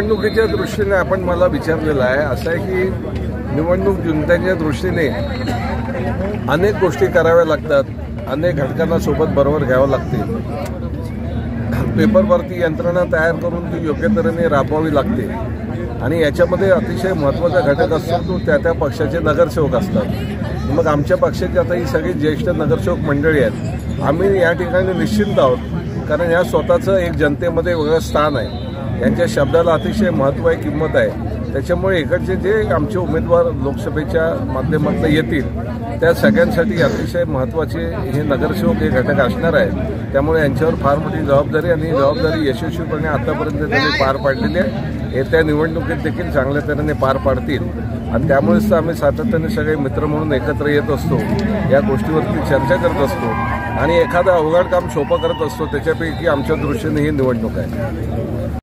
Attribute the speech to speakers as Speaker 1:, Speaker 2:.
Speaker 1: निवडणुकीच्या दृष्टीने आपण मला विचारलेलं आहे। असं आहे की निवडणूक जिंकण्याच्या दृष्टीने अनेक गोष्टी कराव्या लागतात, अनेक घटकांना सोबत बरोबर घ्यावं लागते। पेपरवरती यंत्रणा तयार करून ती योग्य तऱ्हेने राबवावी लागते आणि याच्यामध्ये अतिशय महत्त्वाचा घटक असतो तो त्या पक्षाचे नगरसेवक असतात। मग आमच्या पक्षाची आता ही सगळी ज्येष्ठ नगरसेवक मंडळी आहेत। आम्ही या ठिकाणी निश्चिंत आहोत, कारण या स्वतःचं एक जनतेमध्ये वेगळं स्थान आहे, यांच्या शब्दाला अतिशय महत्त्व आहे, किंमत आहे। त्याच्यामुळे इकडचे जे आमचे उमेदवार लोकसभेच्या माध्यमातून येतील त्या सगळ्यांसाठी अतिशय महत्त्वाचे हे नगरसेवक हे घटक असणार आहेत। त्यामुळे यांच्यावर फार मोठी जबाबदारी आणि जबाबदारी यशस्वीपणे आतापर्यंत त्यांनी पार पाडलेली आहे, येत्या निवडणुकीत देखील चांगल्या तऱ्हेने पार पाडतील। आणि त्यामुळेच आम्ही सातत्याने सगळे मित्र म्हणून एकत्र येत असतो, या गोष्टीवरती चर्चा करत असतो आणि एखादं अवघड काम सोपं करत असतो। त्याच्यापैकी आमच्या दृष्टीने ही निवडणूक आहे।